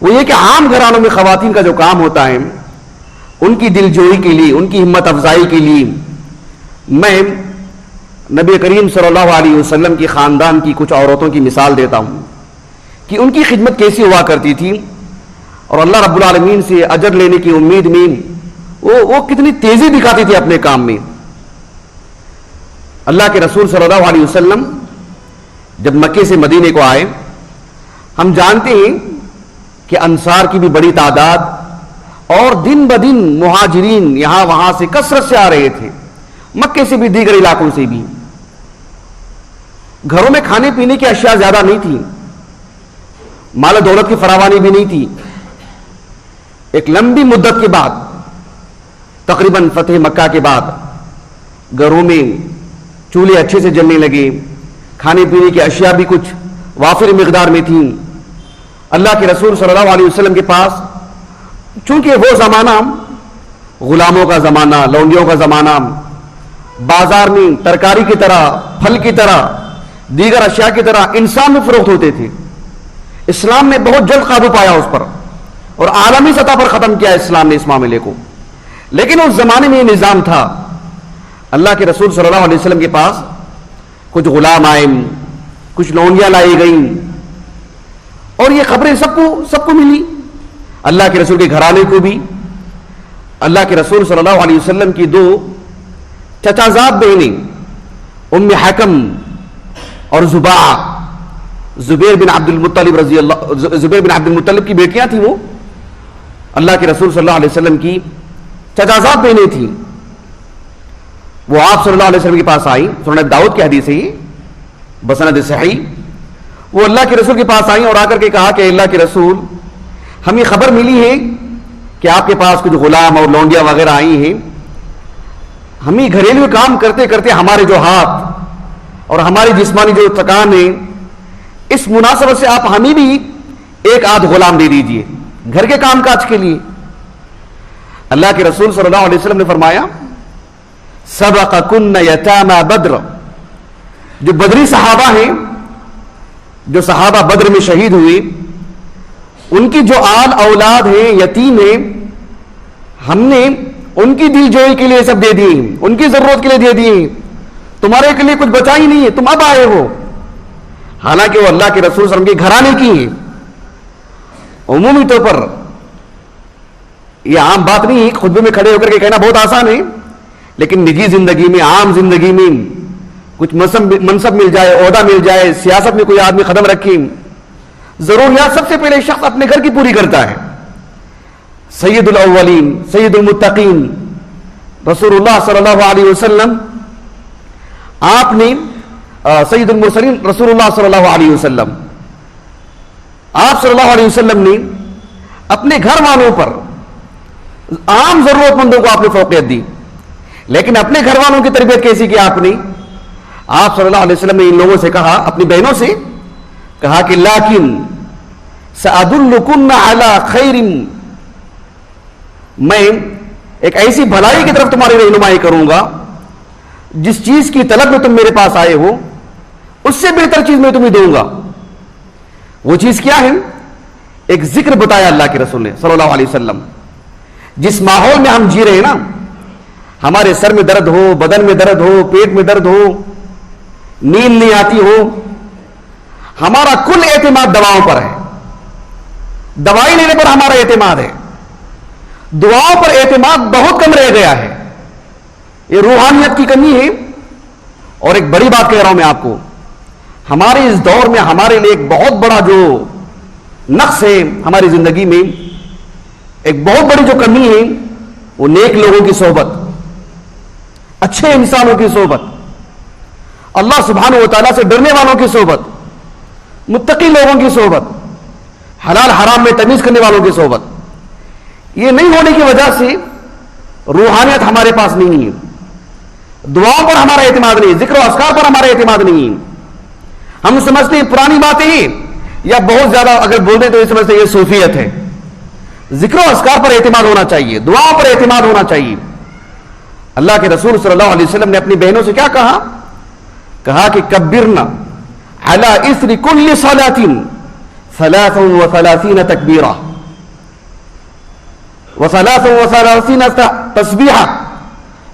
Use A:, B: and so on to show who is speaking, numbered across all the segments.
A: وہ یہ کہ عام گھرانوں میں خواتین کا جو کام ہوتا ہے ان کی دل جوئی کے لیے، ان کی ہمت افزائی کے لیے میں نبی کریم صلی اللہ علیہ وسلم کی خاندان کی کچھ عورتوں کی مثال دیتا ہوں کہ ان کی خدمت کیسی ہوا کرتی تھی، اور اللہ رب العالمین سے اجر لینے کی امید میں وہ کتنی تیزی دکھاتی تھی اپنے کام میں۔ اللہ کے رسول صلی اللہ علیہ وسلم جب مکے سے مدینے کو آئے، ہم جانتے ہیں کہ انصار کی بھی بڑی تعداد اور دن بدن مہاجرین یہاں وہاں سے کثرت سے آ رہے تھے، مکے سے بھی دیگر علاقوں سے بھی۔ گھروں میں کھانے پینے کی اشیاء زیادہ نہیں تھی، مال و دولت کی فراوانی بھی نہیں تھی۔ ایک لمبی مدت کے بعد، تقریباً فتح مکہ کے بعد، گھروں میں چولہے اچھے سے جلنے لگے، کھانے پینے کی اشیاء بھی کچھ وافر مقدار میں تھیں۔ اللہ کے رسول صلی اللہ علیہ وسلم کے پاس، چونکہ وہ زمانہ غلاموں کا زمانہ، لونڈیوں کا زمانہ، بازار میں ترکاری کی طرح، پھل کی طرح، دیگر اشیاء کی طرح انسان میں فروخت ہوتے تھے۔ اسلام نے بہت جلد قابو پایا اس پر، اور عالمی سطح پر ختم کیا اسلام نے اس معاملے کو۔ لیکن اس زمانے میں یہ نظام تھا۔ اللہ کے رسول صلی اللہ علیہ وسلم کے پاس کچھ غلام آئے، کچھ لونڈیاں لائی گئیں، اور یہ خبریں سب کو ملی، اللہ کے رسول کے گھرانے کو بھی۔ اللہ کے رسول صلی اللہ علیہ وسلم کی دو چچازاد بہنیں، ام حکم اور زبیر بن عبد المطلب کی بیٹیاں تھیں، وہ اللہ کے رسول صلی اللہ علیہ وسلم کی چچازاد بہنیں تھیں۔ وہ آپ صلی اللہ علیہ وسلم کے پاس آئی، سنن داؤد کی حدیث ہے یہ بسند صحیح۔ وہ اللہ کے رسول کے پاس آئیں اور آ کر کے کہا کہ اللہ کے رسول، ہمیں خبر ملی ہے کہ آپ کے پاس کچھ غلام اور لونڈیاں وغیرہ آئی ہیں، ہمیں گھریلو کام کرتے کرتے ہمارے جو ہاتھ اور ہماری جسمانی جو تھکان ہے، اس مناسبت سے آپ ہمیں بھی ایک آدھ غلام دے دیجئے گھر کے کام کاج کے لیے۔ اللہ کے رسول صلی اللہ علیہ وسلم نے فرمایا، سبقکن یتاما بدر، جو بدری صحابہ ہیں، جو صحابہ بدر میں شہید ہوئے، ان کی جو آل اولاد ہیں، یتیم ہیں، ہم نے ان کی دل جوئی کے لیے سب دے دیے، ان کی ضرورت کے لیے دے دیے، تمہارے کے لیے کچھ بچا ہی نہیں ہے، تم اب آئے ہو۔ حالانکہ وہ اللہ کے رسول صلی اللہ علیہ وسلم کے گھرانے کی ہیں۔ عمومی طور پر یہ عام بات نہیں ہے، خطبے میں کھڑے ہو کر کے کہنا بہت آسان ہے، لیکن نجی زندگی میں، عام زندگی میں کچھ منصب مل جائے، عہدہ مل جائے، سیاست میں کوئی آدمی قدم رکھے، ضروریات سب سے پہلے شخص اپنے گھر کی پوری کرتا ہے۔ سید الاولین، سید المتقین رسول اللہ صلی اللہ علیہ وسلم، آپ نے سید المرسلین رسول اللہ صلی اللہ علیہ وسلم، آپ صلی اللہ علیہ وسلم نے اپنے گھر والوں پر، عام ضرورت مندوں کو آپ نے فوقیت دی، لیکن اپنے گھر والوں کی تربیت کیسی کی آپ نے؟ آپ صلی اللہ علیہ وسلم نے ان لوگوں سے کہا، اپنی بہنوں سے کہا کہ لیکن سأدلکن علی خیر، میں ایک ایسی بھلائی کی طرف تمہاری رہنمائی کروں گا جس چیز کی طلب میں تم میرے پاس آئے ہو اس سے بہتر چیز میں تمہیں دوں گا۔ وہ چیز کیا ہے؟ ایک ذکر بتایا اللہ کے رسول نے صلی اللہ علیہ وسلم۔ جس ماحول میں ہم جی رہے ہیں نا، ہمارے سر میں درد ہو، بدن میں درد ہو، پیٹ میں درد ہو، نیند نہیں آتی ہو، ہمارا کل اعتماد دواؤں پر ہے، دوائی لینے پر ہمارا اعتماد ہے، دعاؤں پر اعتماد بہت کم رہ گیا ہے۔ یہ روحانیت کی کمی ہے۔ اور ایک بڑی بات کہہ رہا ہوں میں آپ کو، ہمارے اس دور میں ہمارے لیے ایک بہت بڑا جو نقص ہے ہماری زندگی میں، ایک بہت بڑی جو کمی ہے، وہ نیک لوگوں کی صحبت، اچھے انسانوں کی صحبت، اللہ سبحانہ و تعالیٰ سے ڈرنے والوں کی صحبت، متقی لوگوں کی صحبت، حلال حرام میں تمیز کرنے والوں کی صحبت۔ یہ نہیں ہونے کی وجہ سے روحانیت ہمارے پاس نہیں ہے، دعاؤں پر ہمارا اعتماد نہیں، ذکر و اذکار پر ہمارا اعتماد نہیں ہے۔ ہم سمجھتے ہیں پرانی باتیں ہیں، یا بہت زیادہ اگر بول دیں تو یہ سمجھتے ہیں یہ صوفیت ہے۔ ذکر و اذکار پر اعتماد ہونا چاہیے، دعاؤں پر اعتماد ہونا چاہیے۔ اللہ کے رسول صلی اللہ علیہ وسلم نے اپنی بہنوں سے کیا کہا؟ کہا کہ کبرنا علی اثر کل صلاۃ 33 تکبیرہ، وثلاثین تسبیحہ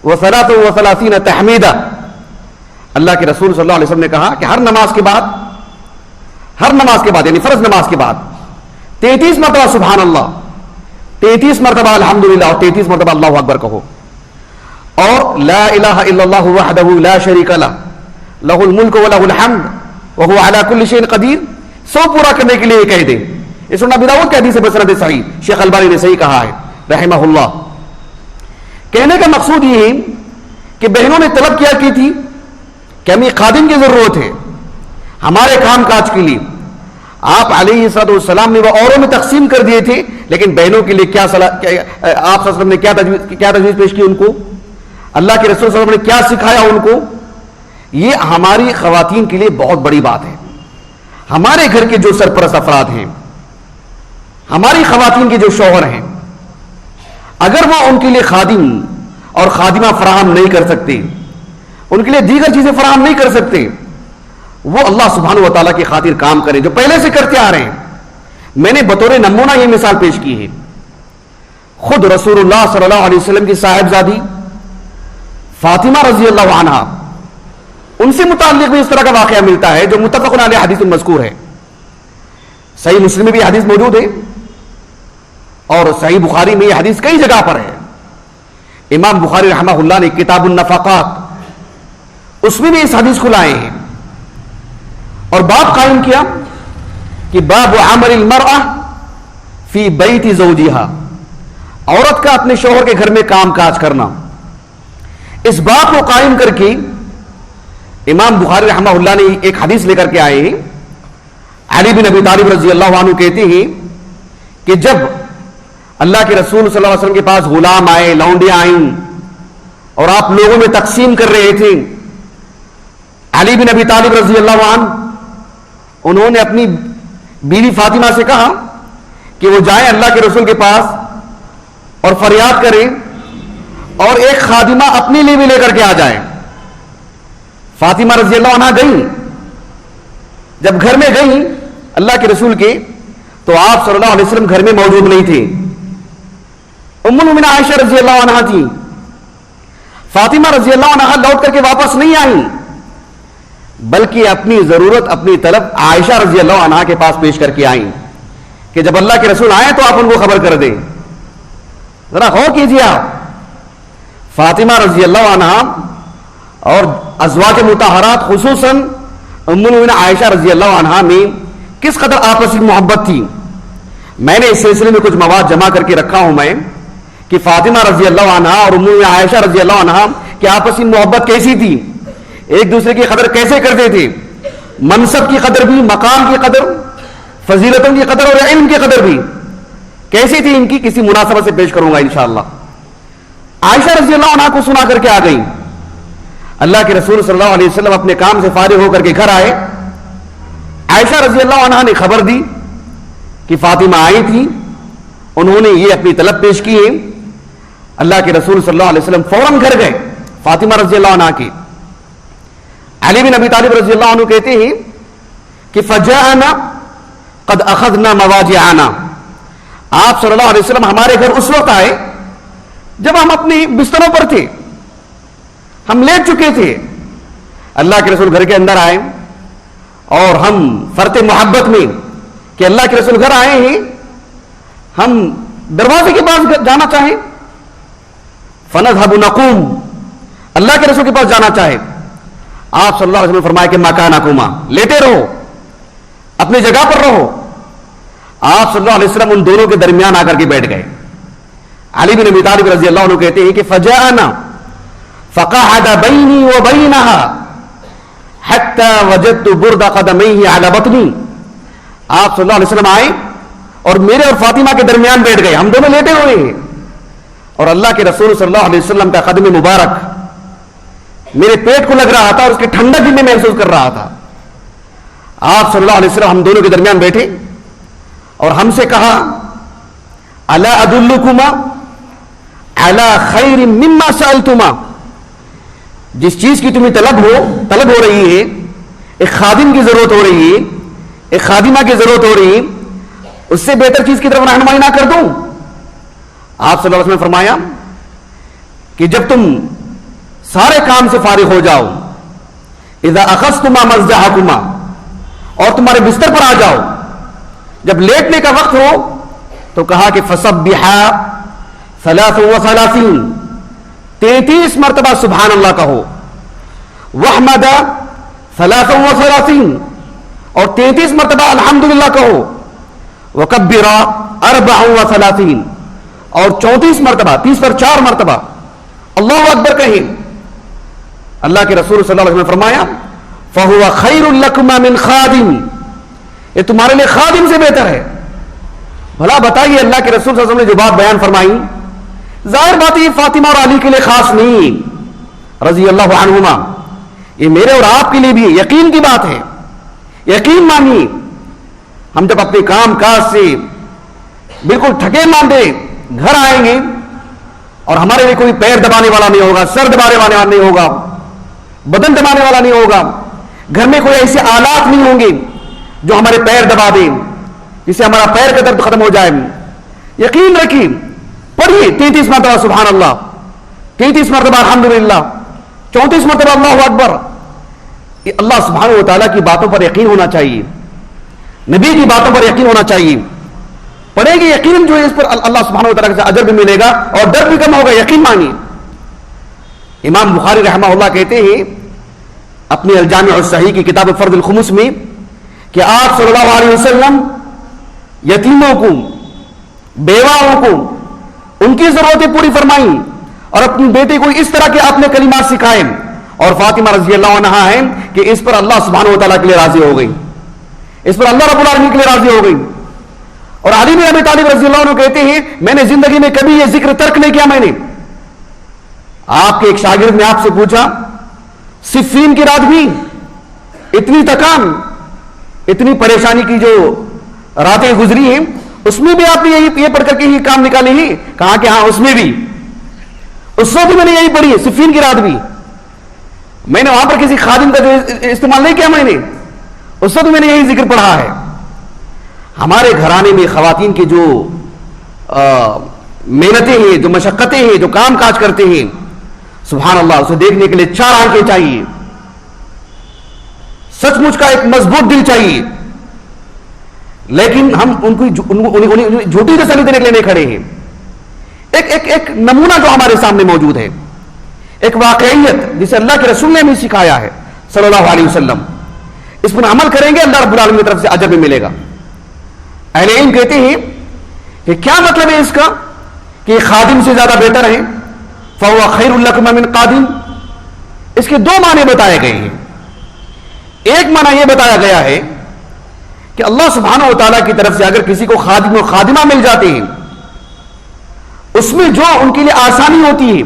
A: وثلاثین تحمیدہ. اللہ کے رسول صلی اللہ علیہ وسلم نے کہا کہ ہر نماز کے بعد یعنی فرض نماز کے بعد 33 مرتبہ سبحان اللہ، 33 مرتبہ الحمدللہ اور 33 مرتبہ اللہ اکبر کہو، اور لا الہ الا اللہ وحدہ لا شریک لہ لہ الملک ولہ الحمد وہو علی کل شیء قدیر. 100 پورا کرنے کے لیے یہ کہہ دیں. یہ سنن ابی داؤد کی حدیث ہے بسند صحیح، شیخ البانی نے صحیح کہا ہے رحمہ اللہ. کہنے کا مقصود یہ ہے کہ بہنوں نے طلب کیا کی تھی کہ ہمیں خادم کی ضرورت ہے ہمارے کام کاج کے لیے. آپ علیہ السلام نے وہ اوروں میں تقسیم کر دیے تھے، لیکن بہنوں کے لیے آپ صلی اللہ علیہ وسلم نے کیا تجویز پیش کی ان کو، اللہ کے رسول صلی اللہ علیہ وسلم نے کیا سکھایا ان کو. یہ ہماری خواتین کے لیے بہت بڑی بات ہے. ہمارے گھر کے جو سرپرست افراد ہیں، ہماری خواتین کے جو شوہر ہیں، اگر وہ ان کے لیے خادم اور خادمہ فراہم نہیں کر سکتے، ان کے لیے دیگر چیزیں فراہم نہیں کر سکتے، وہ اللہ سبحانہ و تعالیٰ کی خاطر کام کریں جو پہلے سے کرتے آ رہے ہیں. میں نے بطور نمونہ یہ مثال پیش کی ہے. خود رسول اللہ صلی اللہ علیہ وسلم کی صاحبزادی فاطمہ رضی اللہ عنہا، ان سے متعلق بھی اس طرح کا واقعہ ملتا ہے جو متفق علیہ حدیث مذکور ہے. صحیح مسلم میں بھی حدیث موجود ہے اور صحیح بخاری میں یہ حدیث کئی جگہ پر ہے. امام بخاری رحمہ اللہ نے کتاب النفقات اس میں بھی اس حدیث کو لائے ہیں اور باب قائم کیا کہ باب عمل المرأة فی بیت زوجہا، عورت کا اپنے شوہر کے گھر میں کام کاج کرنا. اس باب کو قائم کر کے امام بخاری رحمہ اللہ نے ایک حدیث لے کر کے آئے ہیں. علی بن ابی طالب رضی اللہ عنہ کہتے ہیں کہ جب اللہ کے رسول صلی اللہ علیہ وسلم کے پاس غلام آئے، لونڈیاں آئیں اور آپ لوگوں میں تقسیم کر رہے تھے، علی بن ابی طالب رضی اللہ عنہ انہوں نے اپنی بیوی فاطمہ سے کہا کہ وہ جائیں اللہ کے رسول کے پاس اور فریاد کریں اور ایک خادمہ اپنے لیے بھی لے کر کے آ جائیں. فاطمہ رضی اللہ عنہ گئیں. جب گھر میں گئیں اللہ کے رسول کے، تو آپ صلی اللہ علیہ وسلم گھر میں موجود نہیں تھے. ام المؤمنین عائشہ رضی اللہ عنہ تھی. فاطمہ رضی اللہ عنہ لوٹ کر کے واپس نہیں آئیں، بلکہ اپنی ضرورت، اپنی طلب عائشہ رضی اللہ عنہ کے پاس پیش کر کے آئیں کہ جب اللہ کے رسول آئیں تو آپ ان کو خبر کر دیں. ذرا غور کیجیے آپ، فاطمہ رضی اللہ عنہ اور ازواج مطہرات خصوصاً ام المؤمنین عائشہ رضی اللہ عنہ میں کس قدر آپسی محبت تھی. میں نے اس سلسلے میں کچھ مواد جمع کر کے رکھا ہوں میں کہ فاطمہ رضی اللہ عنہ اور ام المؤمنین عائشہ رضی اللہ عنہ کی آپسی محبت کیسی تھی، ایک دوسرے کی قدر کیسے کرتے تھے، منصب کی قدر بھی، مقام کی قدر، فضیلتوں کی قدر اور علم کی قدر بھی کیسی تھی ان کی، کسی مناسبت سے پیش کروں گا انشاءاللہ. عائشہ رضی اللہ عنہ کو سنا کر کے آ گئی. اللہ کے رسول صلی اللہ علیہ وسلم اپنے کام سے فارغ ہو کر کے گھر آئے. عائشہ رضی اللہ عنہ نے خبر دی کہ فاطمہ آئی تھی، انہوں نے یہ اپنی طلب پیش کی ہے. اللہ کے رسول صلی اللہ علیہ وسلم فوراً گھر گئے فاطمہ رضی اللہ عنہ کے. علی بن ابی طالب رضی اللہ عنہ کہتے ہیں کہ فجاءنا قد اخذنا مواجعنا، آپ صلی اللہ علیہ وسلم ہمارے گھر اس وقت آئے جب ہم اپنے بستروں پر تھے، ہم لیٹ چکے تھے. اللہ کے رسول گھر کے اندر آئے اور ہم فرط محبت میں کہ اللہ کے رسول گھر آئے ہیں، ہم دروازے کے پاس جانا چاہیں، فنذهب نقوم، اللہ کے رسول کے پاس جانا چاہے. آپ صلی اللہ علیہ وسلم نے فرمایا کہ مکانکما، لیٹے رہو، اپنی جگہ پر رہو. آپ صلی اللہ علیہ وسلم ان دونوں کے درمیان آ کر کے بیٹھ گئے. علی بن ابی طالب رضی اللہ عنہ کہتے ہیں کہ فجاءنا فقعد بینی وبینها حتى وجدت برد قدمیہ علی بطنی. آپ صلی اللہ علیہ وسلم آئے اور میرے اور فاطمہ کے درمیان بیٹھ گئے، ہم دونوں لیٹے ہوئے ہیں اور اللہ کے رسول صلی اللہ علیہ وسلم کا قدم مبارک میرے پیٹ کو لگ رہا تھا اور اس کی ٹھنڈک بھی میں محسوس کر رہا تھا. آپ صلی اللہ علیہ وسلم ہم دونوں کے درمیان بیٹھے اور ہم سے کہا الا ادلکما علی خیر مما سألتما، جس چیز کی تمہیں طلب ہو رہی ہے، ایک خادم کی ضرورت ہو رہی ہے، ایک خادمہ کی ضرورت ہو رہی ہے، اس سے بہتر چیز کی طرف رہنمائی نہ کر دوں. آپ صلی اللہ علیہ وسلم نے فرمایا کہ جب تم سارے کام سے فارغ ہو جاؤ، اذا اخذتما مضجعکما، اور تمہارے بستر پر آ جاؤ، جب لیٹنے کا وقت ہو تو کہا کہ فسبحا 33، 33 مرتبہ سبحان اللہ کہو، واحمدا 33، اور 33 مرتبہ الحمدللہ کہو، وکبرا 34، اور 34 مرتبہ، 30 پر 4 مرتبہ اللہ اکبر کہیں۔ اللہ کے رسول صلی اللہ علیہ وسلم نے فرمایا فَهُوَ خَيْرٌ لَكُمَا مِنْ خَادِمٍ، یہ تمہارے لیے خادم سے بہتر ہے۔ بھلا بتائیے اللہ کے رسول صلی اللہ علیہ وسلم نے جو بات بیان فرمائی، ظاہر بات یہ فاطمہ اور علی کے لیے خاص نہیں، رضی اللہ عنہما، یہ میرے اور آپ کے لیے بھی یقین کی بات ہے۔ یقین مانیے، ہم جب اپنے کام کاج سے بالکل تھکے ماندے گھر آئیں گے اور ہمارے لیے کوئی پیر دبانے والا نہیں ہوگا، سر دبانے والا نہیں ہوگا، بدن دبانے والا نہیں ہوگا، گھر میں کوئی ایسے آلات نہیں ہوں گے جو ہمارے پیر دبا دیں، جس سے ہمارا پیر کا درد ختم ہو جائے، یقین رکھیے، پڑھیے 33 مرتبہ سبحان اللہ، 33 مرتبہ الحمدللہ، 34 مرتبہ اللہ اکبر۔ اللہ سبحانہ و تعالیٰ کی باتوں پر یقین ہونا چاہیے، نبی کی باتوں پر یقین ہونا چاہیے، پڑھیں گے یقین جو ہے اس پر اللہ سبحانہ و تعالیٰ سے اجر بھی ملے گا اور ڈر بھی کم ہوگا، یقین مانیے۔ امام بخاری رحمہ اللہ کہتے ہیں اپنی الجامع الصحیح کی کتاب فرض الخمس میں کہ آپ صلی اللہ علیہ وسلم یتیموں کو، بیواؤں کو ان کی ضرورتیں پوری فرمائیں اور اپنی بیٹے کو اس طرح کے آپ نے کلمات سکھائے، اور فاطمہ رضی اللہ عنہا ہے کہ اس پر اللہ سبحانہ و تعالیٰ کے لیے راضی ہو گئی، اس پر اللہ رب العالمین کے لیے راضی ہو گئی۔ اور علی بن ابی طالب رضی اللہ عنہ کہتے ہیں میں نے زندگی میں کبھی یہ ذکر ترک نہیں کیا۔ میں نے آپ کے ایک شاگرد نے آپ سے پوچھا صفین کی رات بھی اتنی تکان، اتنی پریشانی کی جو راتیں گزری ہیں، اس میں بھی آپ نے یہ پڑھ کر کے ہی کام نکالی ہی؟ کہا کہ ہاں اس میں بھی، اس وقت بھی میں نے یہی پڑھی ہے، صفین کی رات بھی۔ میں نے وہاں پر کسی خادم کا جو استعمال نہیں کیا، میں نے اس وقت میں نے یہی ذکر پڑھا ہے۔ ہمارے گھرانے میں خواتین کی جو محنتیں ہیں، جو مشقتیں ہیں، جو کام کاج کرتے ہیں، سبحان اللہ، اسے دیکھنے کے لیے 4 آنکھیں چاہیے، سچ مچ کا ایک مضبوط دل چاہیے، لیکن ہم ان کو جھوٹی تسلی دینے کے لیے نہیں کھڑے ہیں۔ ایک نمونہ جو ہمارے سامنے موجود ہے، ایک واقعیت جسے اللہ کے رسول نے ہمیں سکھایا ہے صلی اللہ علیہ وسلم، اس پر عمل کریں گے اللہ رب العالمین کی طرف سے اجر بھی ملے گا۔ اہل علم کہتے ہیں کہ کیا مطلب ہے اس کا کہ خادم سے زیادہ بہتر ہے، فَهُوَ خَيْرٌ لَكُمَا مِنْ قَادِمٍ۔ اس کے 2 معنی بتائے گئے ہیں۔ ایک معنی یہ بتایا گیا ہے کہ اللہ سبحانہ و تعالیٰ کی طرف سے اگر کسی کو خادم و خادمہ مل جاتے ہیں، اس میں جو ان کے لیے آسانی ہوتی ہے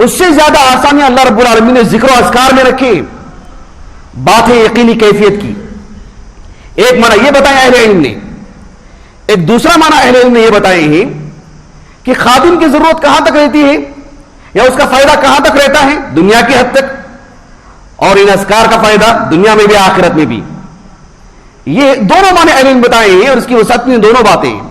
A: اس سے زیادہ آسانیاں اللہ رب العالمین نے ذکر و اذکار میں رکھے، بات ہے یقینی کیفیت کی۔ ایک معنی یہ بتایا اہل علم نے۔ ایک دوسرا معنی اہل علم نے یہ بتائے ہیں کہ خادم کی ضرورت کہاں تک رہتی ہے یا اس کا فائدہ کہاں تک رہتا ہے، دنیا کی حد تک، اور ان اذکار کا فائدہ دنیا میں بھی آخرت میں بھی۔ یہ دونوں معنی اہل علم بتائے ہیں اور اس کی وسعت میں دونوں باتیں ہیں۔